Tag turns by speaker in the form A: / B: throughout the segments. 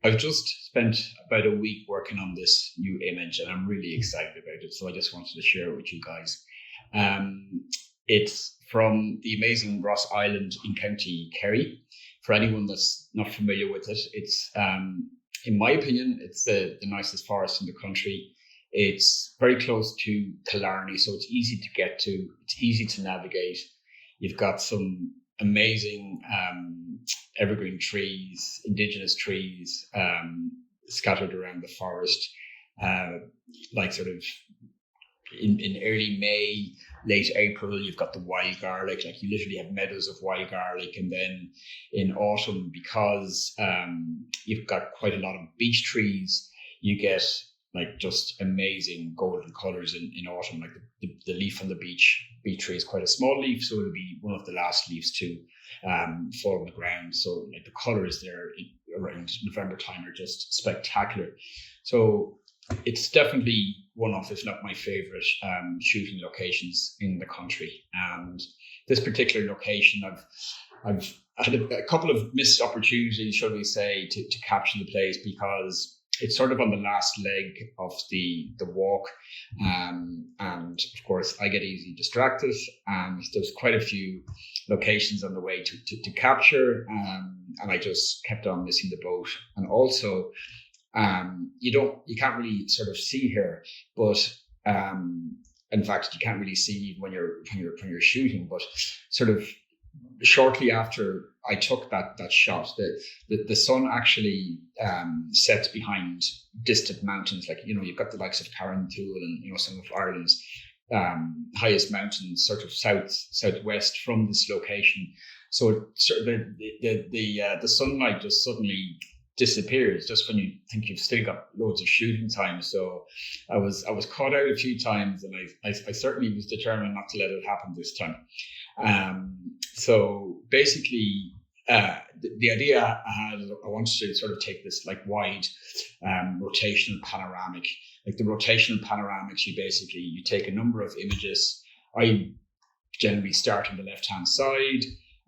A: I've just spent about a week working on this new image, and I'm really excited about it. So I just wanted to share it with you guys. Um, it's from the amazing Ross Island in County Kerry. For anyone that's not familiar with it, it's, in my opinion, it's the nicest forest in the country. It's very close to Killarney, so it's easy to get to. It's easy to navigate. You've got some amazing evergreen trees, indigenous trees scattered around the forest, uh, like sort of in early May, late April, you've got the wild garlic. Like you literally have meadows of wild garlic, and then in autumn, because you've got quite a lot of beech trees, you get like just amazing golden colors in autumn. Like the leaf on the beech tree is quite a small leaf, so it'll be one of the last leaves to fall on the ground. So like the colors there around November time are just spectacular. So it's definitely one of, if not my favorite, shooting locations in the country. And this particular location, I've had a couple of missed opportunities, shall we say, to capture the place, because it's sort of on the last leg of the walk, and of course I get easily distracted. And there's quite a few locations on the way to capture, and I just kept on missing the boat. And also, you can't really sort of see here, but in fact you can't really see when you're shooting. But sort of shortly after I took that shot, the sun actually sets behind distant mountains. Like, you've got the likes of Carrantoul and some of Ireland's highest mountains, sort of southwest from this location. So the sunlight just suddenly disappears just when you think you've still got loads of shooting time. So I was caught out a few times, and I certainly was determined not to let it happen this time. So basically, the idea I had, I wanted to sort of take this like wide rotational panoramic. Like the rotational panoramics, you take a number of images. I generally start on the left hand side.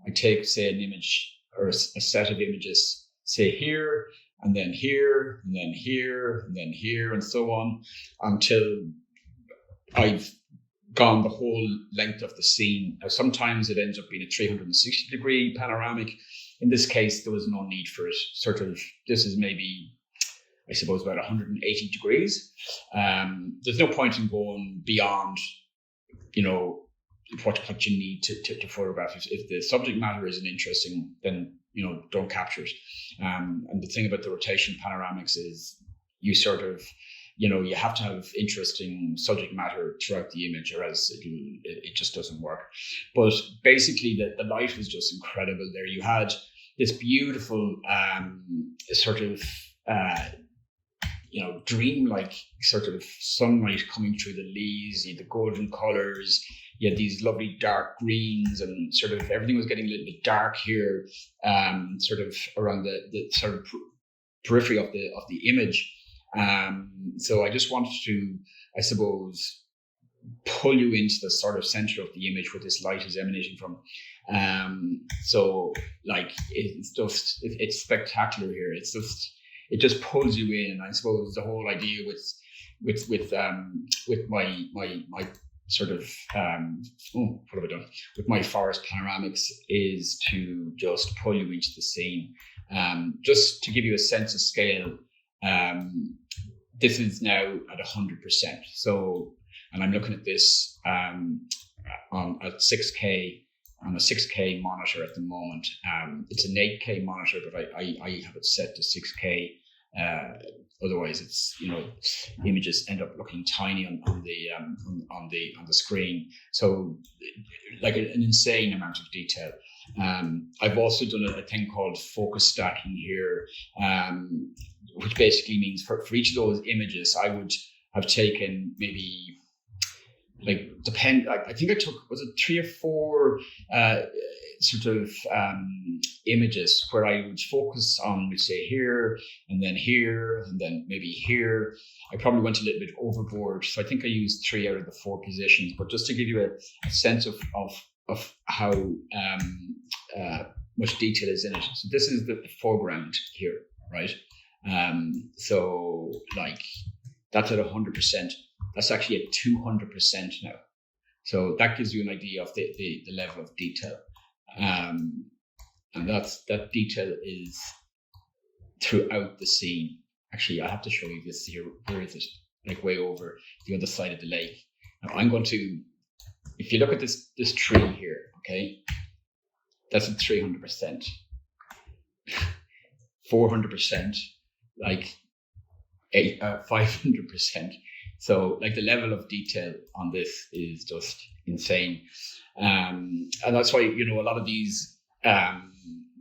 A: I take, say, an image or a set of images, say here, and then here, and then here, and then here, and so on, until I've gone the whole length of the scene. Now, sometimes it ends up being a 360-degree panoramic. In this case, there was no need for it. This is maybe, I suppose, about 180 degrees. There's no point in going beyond, what you need to photograph. If the subject matter isn't interesting, then don't capture it. And the thing about the rotation panoramics is you sort of, you have to have interesting subject matter throughout the image, or else it just doesn't work. But basically, the light was just incredible there. You had this beautiful sort of dreamlike sort of sunlight coming through the leaves. You had the golden colors. You had these lovely dark greens, and sort of everything was getting a little bit dark here, sort of around the sort of periphery of the image. So I just wanted to, I suppose, pull you into the sort of center of the image where this light is emanating from. So like it's spectacular here. It just pulls you in. And I suppose the whole idea with my sort of what have I done with my forest panoramics is to just pull you into the scene. Just to give you a sense of scale, this is now at 100%. So, and I'm looking at this at 6K on a 6K monitor at the moment. It's an 8K monitor, but I have it set to 6K. Otherwise, it's images end up looking tiny on the screen. So, like an insane amount of detail. I've also done a thing called focus stacking here, which basically means for each of those images, I would have taken maybe I think I took, was it 3 or 4 sort of images where I would focus on, we say here, and then here, and then maybe here. I probably went a little bit overboard, so I think I used 3 out of the 4 positions. But just to give you a sense of how much detail is in it. So this is the foreground here, right? So like that's at 100%. That's actually at 200% now. So that gives you an idea of the level of detail. And that detail is throughout the scene. Actually, I have to show you this here. Where is it? Like way over the other side of the lake. Now I'm going to, if you look at this tree here, okay, that's at 300%, 400%, like 500%. So like the level of detail on this is just insane. And that's why, you know, a lot of these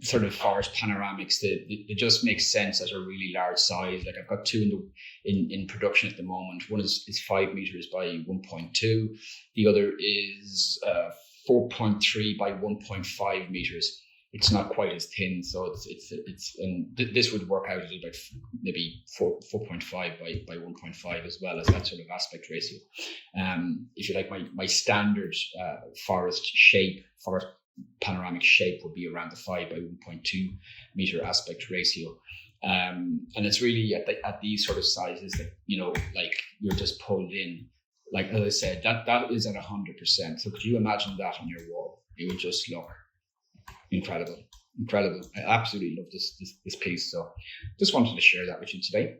A: sort of forest panoramics, they just make sense at a really large size. Like I've got two in production at the moment. One is 5 meters by 1.2. The other is 4.3 by 1.5 meters. It's not quite as thin, so it's and this would work out at about maybe 4.5 by 1.5 as well as that sort of aspect ratio. If you like, my standard forest panoramic shape would be around the 5 by 1.2 meter aspect ratio. And it's really at these sort of sizes that, you know, like you're just pulled in. Like, as I said, that is at 100%. So could you imagine that on your wall? It would just look incredible. I absolutely love this piece. So just wanted to share that with you today.